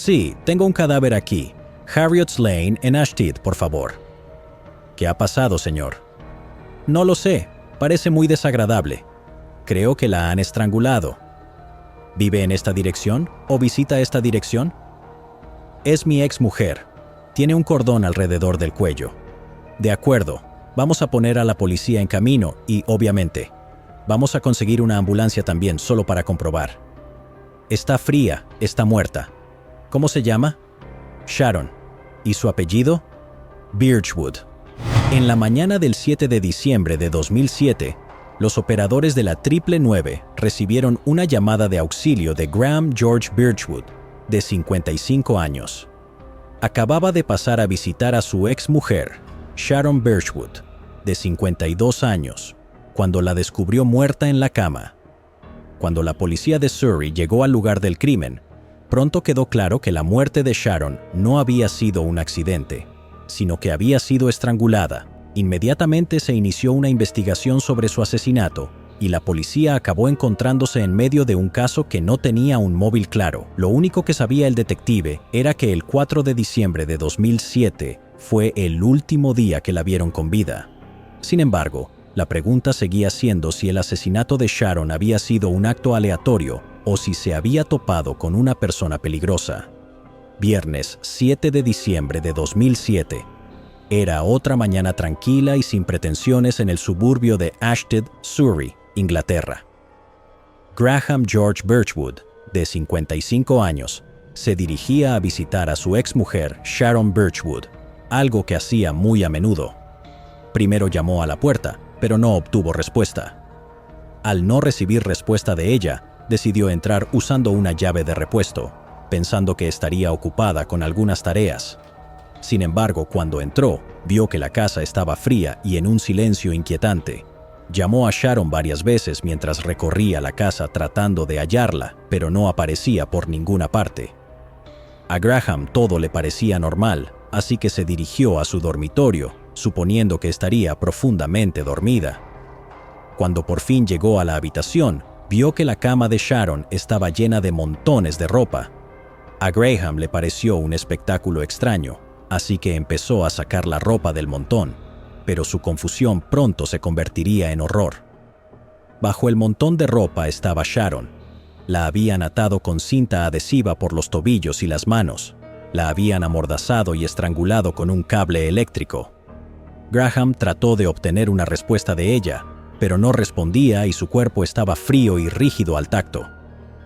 Sí, tengo un cadáver aquí. Harriet's Lane en Ashted, por favor. ¿Qué ha pasado, señor? No lo sé. Parece muy desagradable. Creo que la han estrangulado. ¿Vive en esta dirección o visita esta dirección? Es mi exmujer. Tiene un cordón alrededor del cuello. De acuerdo. Vamos a poner a la policía en camino y, obviamente, vamos a conseguir una ambulancia también solo para comprobar. Está fría, está muerta. ¿Cómo se llama? Sharon. ¿Y su apellido? Birchwood. En la mañana del 7 de diciembre de 2007, los operadores de la 999 recibieron una llamada de auxilio de Graham George Birchwood, de 55 años. Acababa de pasar a visitar a su exmujer, Sharon Birchwood, de 52 años, cuando la descubrió muerta en la cama. Cuando la policía de Surrey llegó al lugar del crimen, pronto quedó claro que la muerte de Sharon no había sido un accidente, sino que había sido estrangulada. Inmediatamente se inició una investigación sobre su asesinato y la policía acabó encontrándose en medio de un caso que no tenía un móvil claro. Lo único que sabía el detective era que el 4 de diciembre de 2007 fue el último día que la vieron con vida. Sin embargo, la pregunta seguía siendo si el asesinato de Sharon había sido un acto aleatorio o si se había topado con una persona peligrosa. Viernes 7 de diciembre de 2007. Era otra mañana tranquila y sin pretensiones en el suburbio de Ashted, Surrey, Inglaterra. Graham George Birchwood, de 55 años, se dirigía a visitar a su exmujer Sharon Birchwood, algo que hacía muy a menudo. Primero llamó a la puerta, pero no obtuvo respuesta. Al no recibir respuesta de ella, decidió entrar usando una llave de repuesto, pensando que estaría ocupada con algunas tareas. Sin embargo, cuando entró, vio que la casa estaba fría y en un silencio inquietante. Llamó a Sharon varias veces mientras recorría la casa tratando de hallarla, pero no aparecía por ninguna parte. A Graham todo le parecía normal, así que se dirigió a su dormitorio, suponiendo que estaría profundamente dormida. Cuando por fin llegó a la habitación, vio que la cama de Sharon estaba llena de montones de ropa. A Graham le pareció un espectáculo extraño, así que empezó a sacar la ropa del montón, pero su confusión pronto se convertiría en horror. Bajo el montón de ropa estaba Sharon. La habían atado con cinta adhesiva por los tobillos y las manos. La habían amordazado y estrangulado con un cable eléctrico. Graham trató de obtener una respuesta de ella, pero no respondía y su cuerpo estaba frío y rígido al tacto.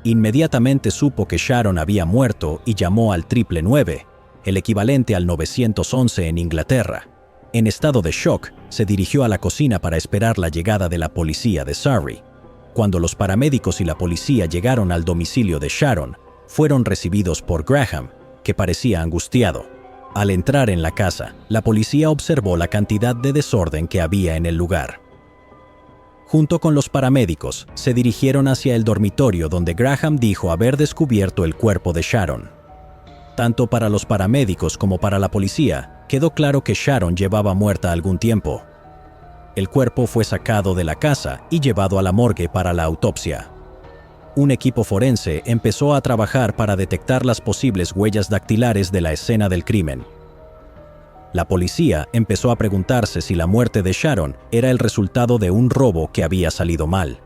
Inmediatamente supo que Sharon había muerto y llamó al 999, el equivalente al 911 en Inglaterra. En estado de shock, se dirigió a la cocina para esperar la llegada de la policía de Surrey. Cuando los paramédicos y la policía llegaron al domicilio de Sharon, fueron recibidos por Graham, que parecía angustiado. Al entrar en la casa, la policía observó la cantidad de desorden que había en el lugar. Junto con los paramédicos, se dirigieron hacia el dormitorio donde Graham dijo haber descubierto el cuerpo de Sharon. Tanto para los paramédicos como para la policía, quedó claro que Sharon llevaba muerta algún tiempo. El cuerpo fue sacado de la casa y llevado a la morgue para la autopsia. Un equipo forense empezó a trabajar para detectar las posibles huellas dactilares de la escena del crimen. La policía empezó a preguntarse si la muerte de Sharon era el resultado de un robo que había salido mal.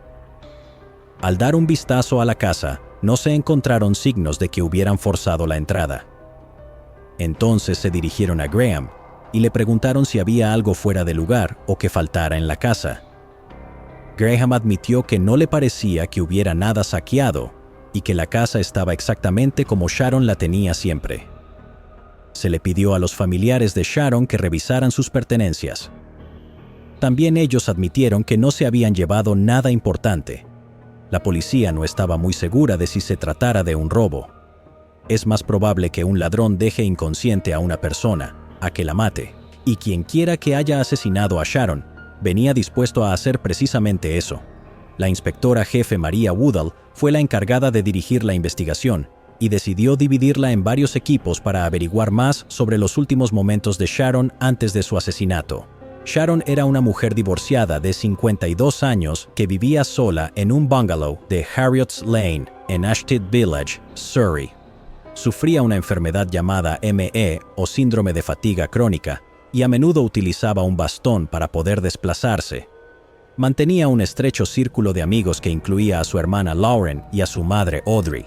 Al dar un vistazo a la casa, no se encontraron signos de que hubieran forzado la entrada. Entonces se dirigieron a Graham y le preguntaron si había algo fuera de lugar o que faltara en la casa. Graham admitió que no le parecía que hubiera nada saqueado y que la casa estaba exactamente como Sharon la tenía siempre. Se le pidió a los familiares de Sharon que revisaran sus pertenencias. También ellos admitieron que no se habían llevado nada importante. La policía no estaba muy segura de si se tratara de un robo. Es más probable que un ladrón deje inconsciente a una persona, a que la mate, y quien quiera que haya asesinado a Sharon, venía dispuesto a hacer precisamente eso. La inspectora jefe María Woodall fue la encargada de dirigir la investigación y decidió dividirla en varios equipos para averiguar más sobre los últimos momentos de Sharon antes de su asesinato. Sharon era una mujer divorciada de 52 años que vivía sola en un bungalow de Harriet's Lane, en Ashted Village, Surrey. sufría una enfermedad llamada ME o síndrome de fatiga crónica y a menudo utilizaba un bastón para poder desplazarse. Mantenía un estrecho círculo de amigos que incluía a su hermana Lauren y a su madre Audrey.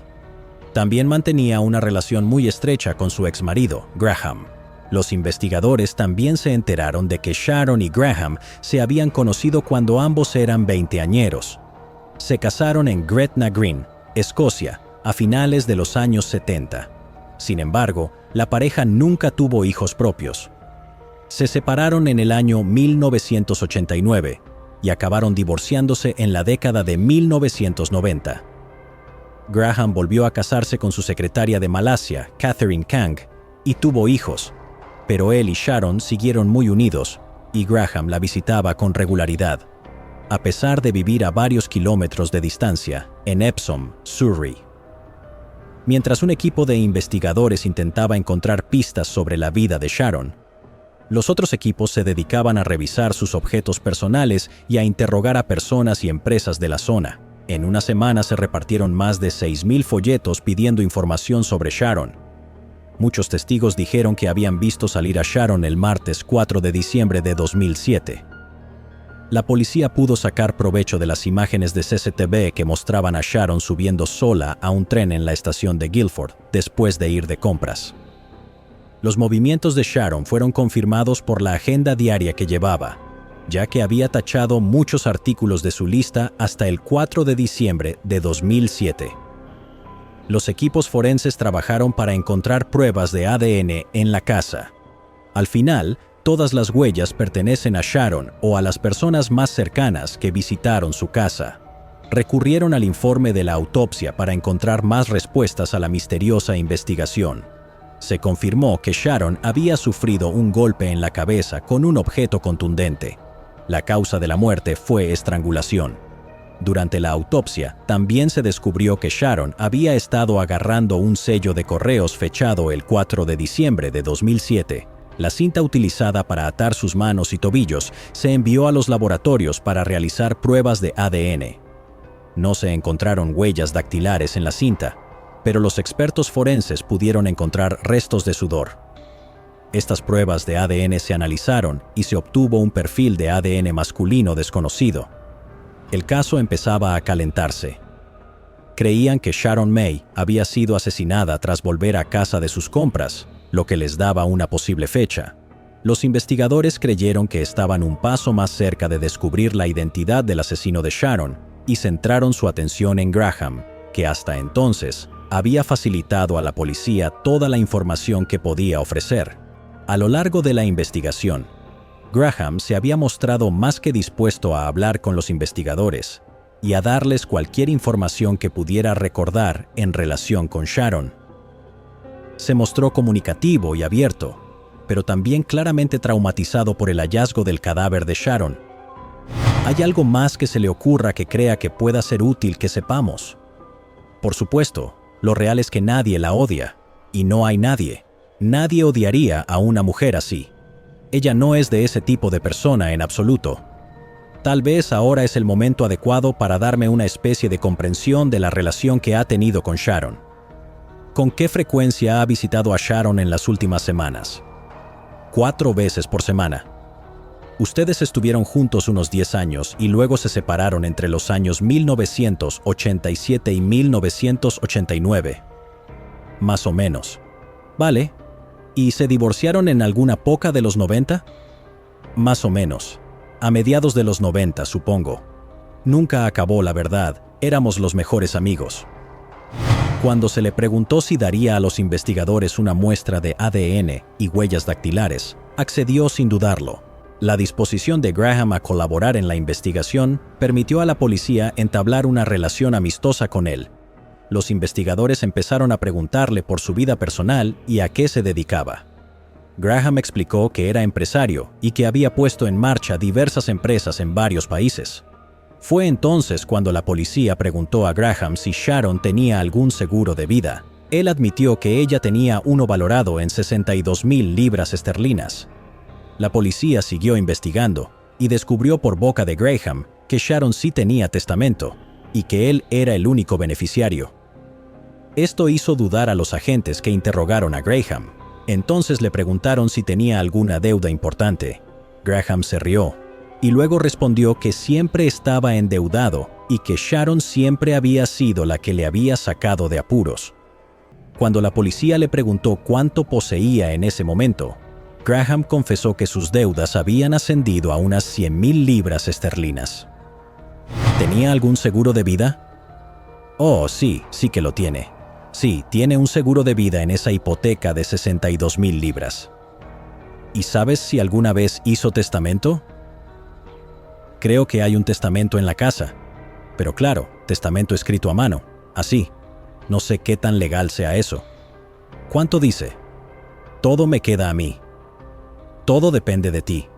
También mantenía una relación muy estrecha con su exmarido, Graham. Los investigadores también se enteraron de que Sharon y Graham se habían conocido cuando ambos eran veinteañeros. Se casaron en Gretna Green, Escocia, a finales de los años 70. Sin embargo, la pareja nunca tuvo hijos propios. Se separaron en el año 1989 y acabaron divorciándose en la década de 1990. Graham volvió a casarse con su secretaria de Malasia, Catherine Kang, y tuvo hijos, pero él y Sharon siguieron muy unidos y Graham la visitaba con regularidad, a pesar de vivir a varios kilómetros de distancia, en Epsom, Surrey. Mientras un equipo de investigadores intentaba encontrar pistas sobre la vida de Sharon, los otros equipos se dedicaban a revisar sus objetos personales y a interrogar a personas y empresas de la zona. En una semana se repartieron más de 6,000 folletos pidiendo información sobre Sharon. Muchos testigos dijeron que habían visto salir a Sharon el martes 4 de diciembre de 2007. La policía pudo sacar provecho de las imágenes de CCTV que mostraban a Sharon subiendo sola a un tren en la estación de Guildford después de ir de compras. Los movimientos de Sharon fueron confirmados por la agenda diaria que llevaba, ya que había tachado muchos artículos de su lista hasta el 4 de diciembre de 2007. Los equipos forenses trabajaron para encontrar pruebas de ADN en la casa. Al final, todas las huellas pertenecen a Sharon o a las personas más cercanas que visitaron su casa. Recurrieron al informe de la autopsia para encontrar más respuestas a la misteriosa investigación. Se confirmó que Sharon había sufrido un golpe en la cabeza con un objeto contundente. La causa de la muerte fue estrangulación. Durante la autopsia, también se descubrió que Sharon había estado agarrando un sello de correos fechado el 4 de diciembre de 2007. La cinta utilizada para atar sus manos y tobillos se envió a los laboratorios para realizar pruebas de ADN. No se encontraron huellas dactilares en la cinta, pero los expertos forenses pudieron encontrar restos de sudor. Estas pruebas de ADN se analizaron y se obtuvo un perfil de ADN masculino desconocido. El caso empezaba a calentarse. Creían que Sharon May había sido asesinada tras volver a casa de sus compras, lo que les daba una posible fecha. Los investigadores creyeron que estaban un paso más cerca de descubrir la identidad del asesino de Sharon y centraron su atención en Graham, que hasta entonces había facilitado a la policía toda la información que podía ofrecer. A lo largo de la investigación, Graham se había mostrado más que dispuesto a hablar con los investigadores y a darles cualquier información que pudiera recordar en relación con Sharon. Se mostró comunicativo y abierto, pero también claramente traumatizado por el hallazgo del cadáver de Sharon. ¿Hay algo más que se le ocurra que crea que pueda ser útil que sepamos? Por supuesto, lo real es que nadie la odia, y no hay nadie. Nadie odiaría a una mujer así. Ella no es de ese tipo de persona en absoluto. Tal vez ahora es el momento adecuado para darme una especie de comprensión de la relación que ha tenido con Sharon. ¿Con qué frecuencia ha visitado a Sharon en las últimas semanas? 4 veces por semana. Ustedes estuvieron juntos unos 10 años y luego se separaron entre los años 1987 y 1989. Más o menos. Vale. ¿Y se divorciaron en alguna época de los 90? Más o menos. A mediados de los 90, supongo. Nunca acabó, la verdad. Éramos los mejores amigos. Cuando se le preguntó si daría a los investigadores una muestra de ADN y huellas dactilares, accedió sin dudarlo. La disposición de Graham a colaborar en la investigación permitió a la policía entablar una relación amistosa con él. Los investigadores empezaron a preguntarle por su vida personal y a qué se dedicaba. Graham explicó que era empresario y que había puesto en marcha diversas empresas en varios países. Fue entonces cuando la policía preguntó a Graham si Sharon tenía algún seguro de vida. Él admitió que ella tenía uno valorado en 62,000 libras esterlinas. La policía siguió investigando y descubrió por boca de Graham que Sharon sí tenía testamento y que él era el único beneficiario. Esto hizo dudar a los agentes que interrogaron a Graham. Entonces le preguntaron si tenía alguna deuda importante. Graham se rió y luego respondió que siempre estaba endeudado y que Sharon siempre había sido la que le había sacado de apuros. Cuando la policía le preguntó cuánto poseía en ese momento, Graham confesó que sus deudas habían ascendido a unas 100,000 libras esterlinas. ¿Tenía algún seguro de vida? Oh, sí que lo tiene. Sí, tiene un seguro de vida en esa hipoteca de 62,000 libras. ¿Y sabes si alguna vez hizo testamento? Creo que hay un testamento en la casa. Pero claro, testamento escrito a mano, así. No sé qué tan legal sea eso. ¿Cuánto dice? Todo me queda a mí. Todo depende de ti.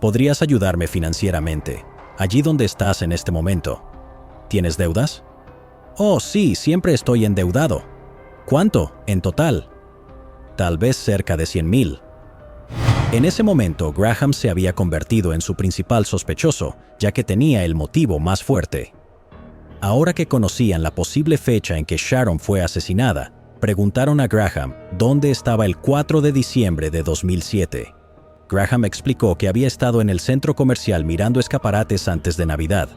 Podrías ayudarme financieramente, allí donde estás en este momento. ¿Tienes deudas? Oh, sí, siempre estoy endeudado. ¿Cuánto, en total? Tal vez cerca de 100,000. En ese momento, Graham se había convertido en su principal sospechoso, ya que tenía el motivo más fuerte. Ahora que conocían la posible fecha en que Sharon fue asesinada, preguntaron a Graham dónde estaba el 4 de diciembre de 2007. Graham explicó que había estado en el centro comercial mirando escaparates antes de Navidad.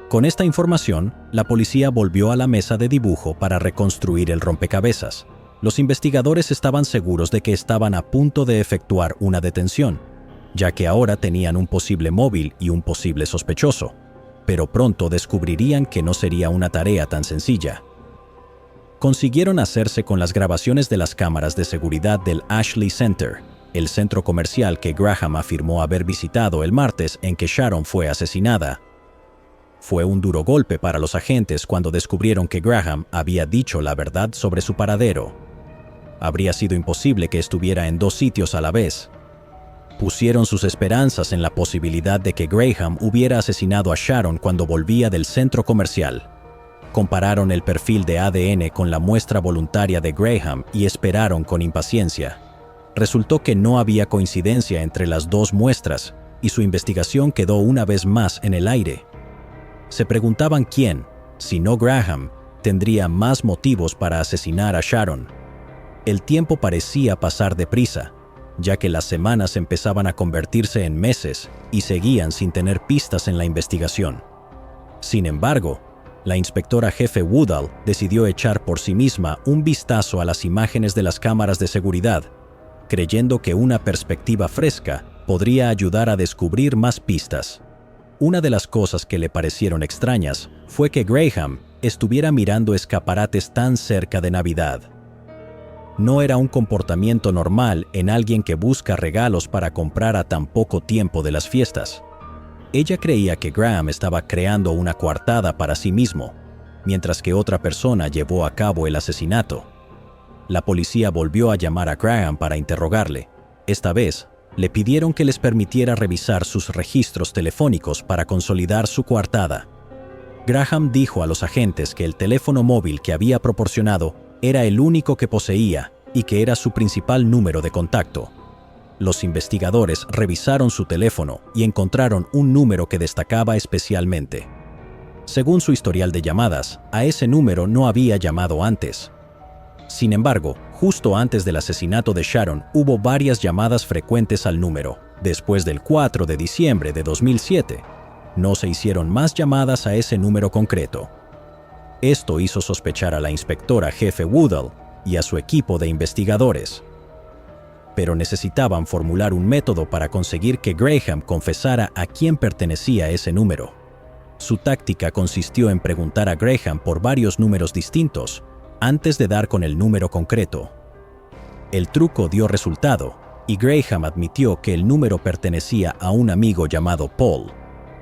Con esta información, la policía volvió a la mesa de dibujo para reconstruir el rompecabezas. Los investigadores estaban seguros de que estaban a punto de efectuar una detención, ya que ahora tenían un posible móvil y un posible sospechoso, pero pronto descubrirían que no sería una tarea tan sencilla. Consiguieron hacerse con las grabaciones de las cámaras de seguridad del Ashley Center, el centro comercial que Graham afirmó haber visitado el martes en que Sharon fue asesinada. Fue un duro golpe para los agentes cuando descubrieron que Graham había dicho la verdad sobre su paradero. Habría sido imposible que estuviera en dos sitios a la vez. Pusieron sus esperanzas en la posibilidad de que Graham hubiera asesinado a Sharon cuando volvía del centro comercial. Compararon el perfil de ADN con la muestra voluntaria de Graham y esperaron con impaciencia. Resultó que no había coincidencia entre las dos muestras y su investigación quedó una vez más en el aire. Se preguntaban quién, si no Graham, tendría más motivos para asesinar a Sharon. El tiempo parecía pasar deprisa, ya que las semanas empezaban a convertirse en meses y seguían sin tener pistas en la investigación. Sin embargo, la inspectora jefe Woodall decidió echar por sí misma un vistazo a las imágenes de las cámaras de seguridad, creyendo que una perspectiva fresca podría ayudar a descubrir más pistas. Una de las cosas que le parecieron extrañas fue que Graham estuviera mirando escaparates tan cerca de Navidad. No era un comportamiento normal en alguien que busca regalos para comprar a tan poco tiempo de las fiestas. Ella creía que Graham estaba creando una coartada para sí mismo, mientras que otra persona llevó a cabo el asesinato. La policía volvió a llamar a Graham para interrogarle. Esta vez, le pidieron que les permitiera revisar sus registros telefónicos para consolidar su coartada. Graham dijo a los agentes que el teléfono móvil que había proporcionado era el único que poseía y que era su principal número de contacto. Los investigadores revisaron su teléfono y encontraron un número que destacaba especialmente. Según su historial de llamadas, a ese número no había llamado antes. Sin embargo, justo antes del asesinato de Sharon hubo varias llamadas frecuentes al número. Después del 4 de diciembre de 2007, no se hicieron más llamadas a ese número concreto. Esto hizo sospechar a la inspectora jefe Woodall y a su equipo de investigadores. Pero necesitaban formular un método para conseguir que Graham confesara a quién pertenecía ese número. Su táctica consistió en preguntar a Graham por varios números distintos antes de dar con el número concreto. El truco dio resultado y Graham admitió que el número pertenecía a un amigo llamado Paul,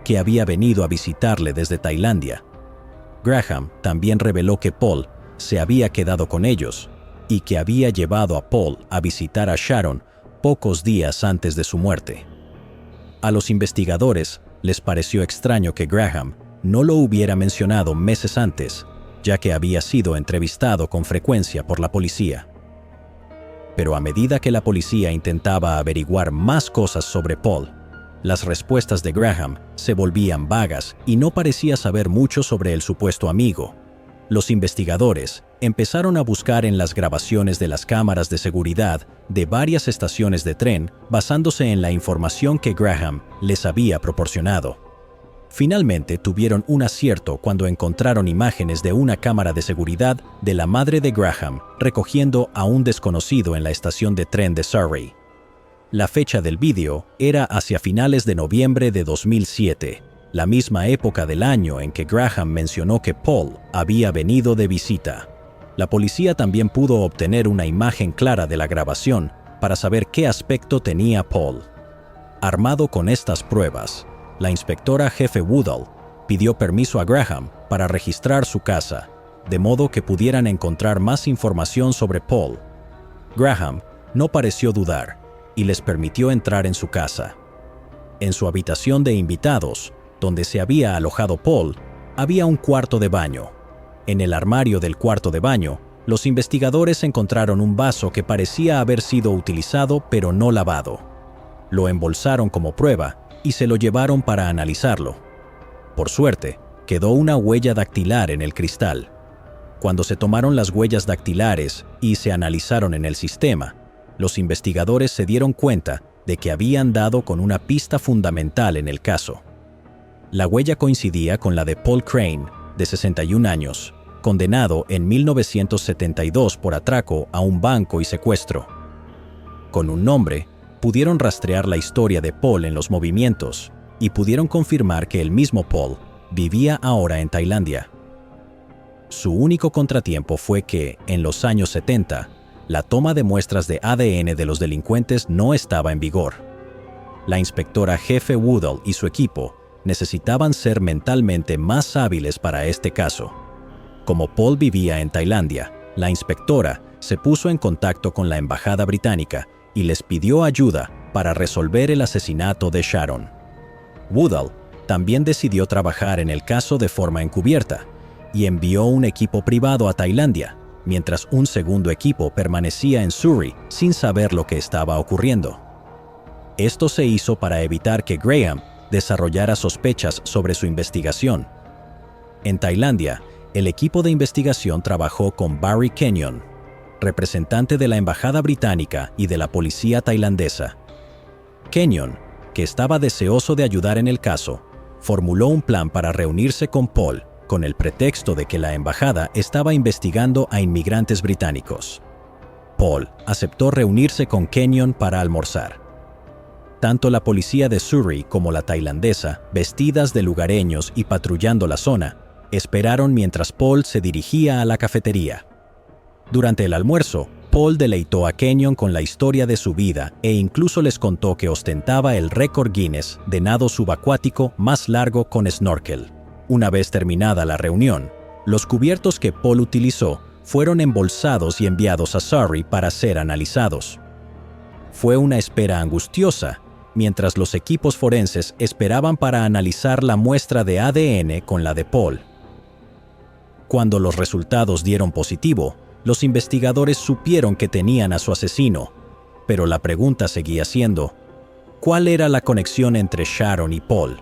que había venido a visitarle desde Tailandia. Graham también reveló que Paul se había quedado con ellos y que había llevado a Paul a visitar a Sharon pocos días antes de su muerte. A los investigadores les pareció extraño que Graham no lo hubiera mencionado meses antes, ya que había sido entrevistado con frecuencia por la policía. Pero a medida que la policía intentaba averiguar más cosas sobre Paul, las respuestas de Graham se volvían vagas y no parecía saber mucho sobre el supuesto amigo. Los investigadores empezaron a buscar en las grabaciones de las cámaras de seguridad de varias estaciones de tren basándose en la información que Graham les había proporcionado. Finalmente tuvieron un acierto cuando encontraron imágenes de una cámara de seguridad de la madre de Graham recogiendo a un desconocido en la estación de tren de Surrey. La fecha del vídeo era hacia finales de noviembre de 2007, la misma época del año en que Graham mencionó que Paul había venido de visita. La policía también pudo obtener una imagen clara de la grabación para saber qué aspecto tenía Paul. Armado con estas pruebas, la inspectora jefe Woodall pidió permiso a Graham para registrar su casa, de modo que pudieran encontrar más información sobre Paul. Graham no pareció dudar y les permitió entrar en su casa. En su habitación de invitados, donde se había alojado Paul, había un cuarto de baño. En el armario del cuarto de baño, los investigadores encontraron un vaso que parecía haber sido utilizado pero no lavado. Lo embolsaron como prueba y se lo llevaron para analizarlo. Por suerte, quedó una huella dactilar en el cristal. Cuando se tomaron las huellas dactilares y se analizaron en el sistema, los investigadores se dieron cuenta de que habían dado con una pista fundamental en el caso. La huella coincidía con la de Paul Crane, de 61 años, condenado en 1972 por atraco a un banco y secuestro. Con un nombre, pudieron rastrear la historia de Paul en los movimientos y pudieron confirmar que el mismo Paul vivía ahora en Tailandia. Su único contratiempo fue que, en los años 70, la toma de muestras de ADN de los delincuentes no estaba en vigor. La inspectora jefe Woodall y su equipo necesitaban ser mentalmente más hábiles para este caso. Como Paul vivía en Tailandia, la inspectora se puso en contacto con la embajada británica y les pidió ayuda para resolver el asesinato de Sharon. Woodall también decidió trabajar en el caso de forma encubierta y envió un equipo privado a Tailandia, mientras un segundo equipo permanecía en Surrey sin saber lo que estaba ocurriendo. Esto se hizo para evitar que Graham desarrollara sospechas sobre su investigación. En Tailandia, el equipo de investigación trabajó con Barry Kenyon, representante de la embajada británica y de la policía tailandesa. Kenyon, que estaba deseoso de ayudar en el caso, formuló un plan para reunirse con Paul con el pretexto de que la embajada estaba investigando a inmigrantes británicos. Paul aceptó reunirse con Kenyon para almorzar. Tanto la policía de Surrey como la tailandesa, vestidas de lugareños y patrullando la zona, esperaron mientras Paul se dirigía a la cafetería. Durante el almuerzo, Paul deleitó a Kenyon con la historia de su vida e incluso les contó que ostentaba el récord Guinness de nado subacuático más largo con snorkel. Una vez terminada la reunión, los cubiertos que Paul utilizó fueron embolsados y enviados a Surrey para ser analizados. Fue una espera angustiosa, mientras los equipos forenses esperaban para analizar la muestra de ADN con la de Paul. Cuando los resultados dieron positivo, los investigadores supieron que tenían a su asesino, pero la pregunta seguía siendo, ¿cuál era la conexión entre Sharon y Paul?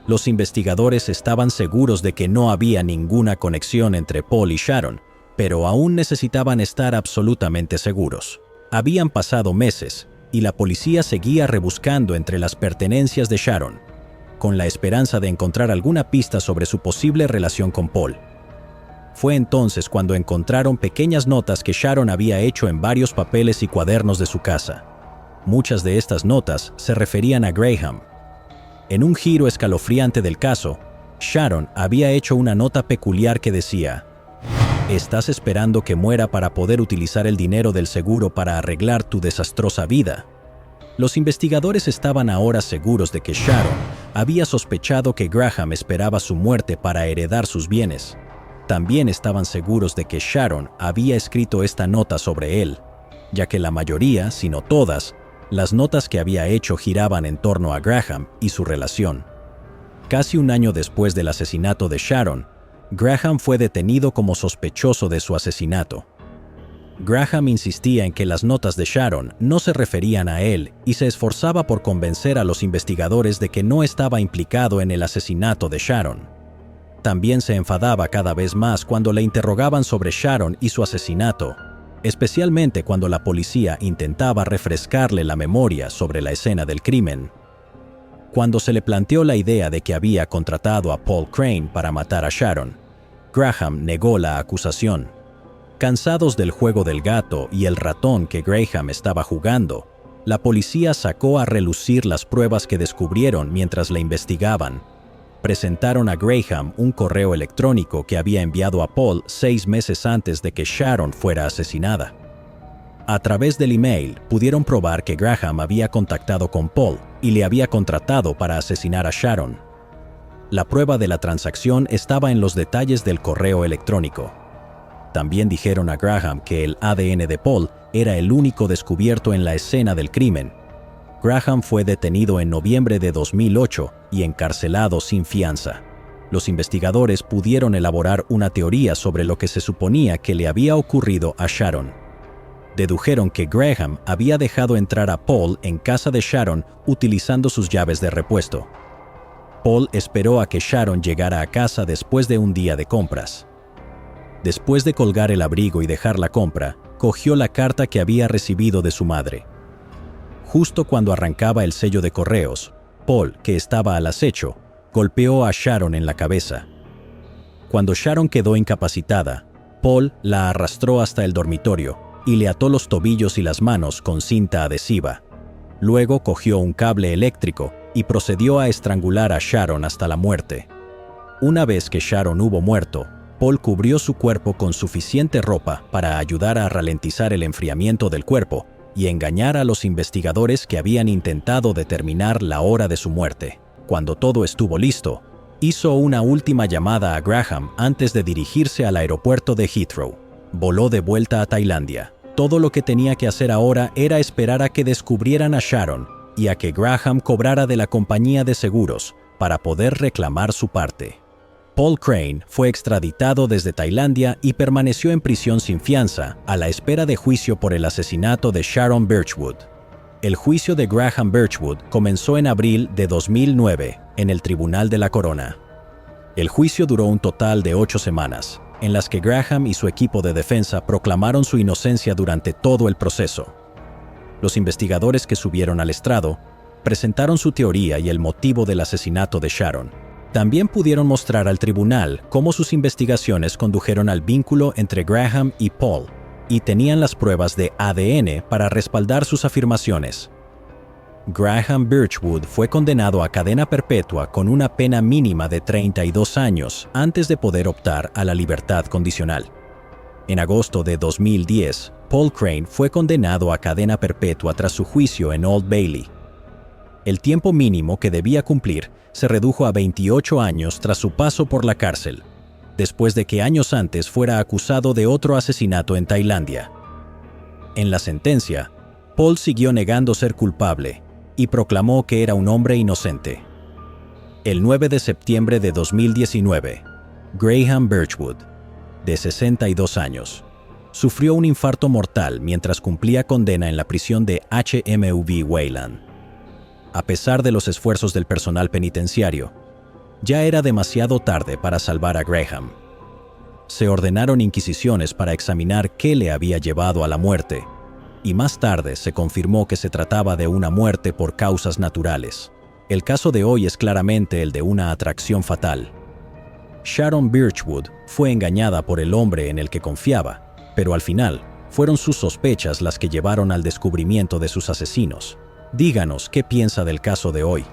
Los investigadores estaban seguros de que no había ninguna conexión entre Paul y Sharon, pero aún necesitaban estar absolutamente seguros. Habían pasado meses, y la policía seguía rebuscando entre las pertenencias de Sharon, con la esperanza de encontrar alguna pista sobre su posible relación con Paul. Fue entonces cuando encontraron pequeñas notas que Sharon había hecho en varios papeles y cuadernos de su casa. Muchas de estas notas se referían a Graham. En un giro escalofriante del caso, Sharon había hecho una nota peculiar que decía: «Estás esperando que muera para poder utilizar el dinero del seguro para arreglar tu desastrosa vida». Los investigadores estaban ahora seguros de que Sharon había sospechado que Graham esperaba su muerte para heredar sus bienes. También estaban seguros de que Sharon había escrito esta nota sobre él, ya que la mayoría, si no todas, las notas que había hecho giraban en torno a Graham y su relación. Casi un año después del asesinato de Sharon, Graham fue detenido como sospechoso de su asesinato. Graham insistía en que las notas de Sharon no se referían a él y se esforzaba por convencer a los investigadores de que no estaba implicado en el asesinato de Sharon. también se enfadaba cada vez más cuando le interrogaban sobre Sharon y su asesinato, especialmente cuando la policía intentaba refrescarle la memoria sobre la escena del crimen. Cuando se le planteó la idea de que había contratado a Paul Crane para matar a Sharon, Graham negó la acusación. Cansados del juego del gato y el ratón que Graham estaba jugando, la policía sacó a relucir las pruebas que descubrieron mientras le investigaban. Presentaron a Graham un correo electrónico que había enviado a Paul 6 meses antes de que Sharon fuera asesinada. A través del email pudieron probar que Graham había contactado con Paul y le había contratado para asesinar a Sharon. La prueba de la transacción estaba en los detalles del correo electrónico. También dijeron a Graham que el ADN de Paul era el único descubierto en la escena del crimen. Graham fue detenido en noviembre de 2008 y encarcelado sin fianza. Los investigadores pudieron elaborar una teoría sobre lo que se suponía que le había ocurrido a Sharon. Dedujeron que Graham había dejado entrar a Paul en casa de Sharon utilizando sus llaves de repuesto. Paul esperó a que Sharon llegara a casa después de un día de compras. Después de colgar el abrigo y dejar la compra, cogió la carta que había recibido de su madre. Justo cuando arrancaba el sello de correos, Paul, que estaba al acecho, golpeó a Sharon en la cabeza. Cuando Sharon quedó incapacitada, Paul la arrastró hasta el dormitorio y le ató los tobillos y las manos con cinta adhesiva. Luego cogió un cable eléctrico y procedió a estrangular a Sharon hasta la muerte. Una vez que Sharon hubo muerto, Paul cubrió su cuerpo con suficiente ropa para ayudar a ralentizar el enfriamiento del cuerpo y engañar a los investigadores que habían intentado determinar la hora de su muerte. Cuando todo estuvo listo, hizo una última llamada a Graham antes de dirigirse al aeropuerto de Heathrow. Voló de vuelta a Tailandia. Todo lo que tenía que hacer ahora era esperar a que descubrieran a Sharon y a que Graham cobrara de la compañía de seguros para poder reclamar su parte. Paul Crane fue extraditado desde Tailandia y permaneció en prisión sin fianza a la espera de juicio por el asesinato de Sharon Birchwood. El juicio de Graham Birchwood comenzó en abril de 2009 en el Tribunal de la Corona. El juicio duró un total de 8 semanas, en las que Graham y su equipo de defensa proclamaron su inocencia durante todo el proceso. Los investigadores que subieron al estrado presentaron su teoría y el motivo del asesinato de Sharon. También pudieron mostrar al tribunal cómo sus investigaciones condujeron al vínculo entre Graham y Paul, y tenían las pruebas de ADN para respaldar sus afirmaciones. Graham Birchwood fue condenado a cadena perpetua con una pena mínima de 32 años antes de poder optar a la libertad condicional. En agosto de 2010, Paul Crane fue condenado a cadena perpetua tras su juicio en Old Bailey. El tiempo mínimo que debía cumplir se redujo a 28 años tras su paso por la cárcel, después de que años antes fuera acusado de otro asesinato en Tailandia. En la sentencia, Paul siguió negando ser culpable y proclamó que era un hombre inocente. El 9 de septiembre de 2019, Graham Birchwood, de 62 años, sufrió un infarto mortal mientras cumplía condena en la prisión de HMV Wayland. A pesar de los esfuerzos del personal penitenciario, ya era demasiado tarde para salvar a Graham. Se ordenaron inquisiciones para examinar qué le había llevado a la muerte, y más tarde se confirmó que se trataba de una muerte por causas naturales. El caso de hoy es claramente el de una atracción fatal. Sharon Birchwood fue engañada por el hombre en el que confiaba, pero al final fueron sus sospechas las que llevaron al descubrimiento de sus asesinos. Díganos qué piensa del caso de hoy.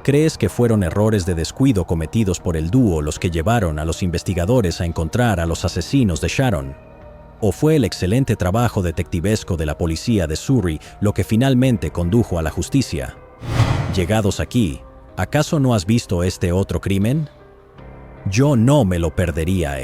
¿Crees que fueron errores de descuido cometidos por el dúo los que llevaron a los investigadores a encontrar a los asesinos de Sharon? ¿O fue el excelente trabajo detectivesco de la policía de Surrey lo que finalmente condujo a la justicia? Llegados aquí, ¿acaso no has visto este otro crimen? Yo no me lo perdería,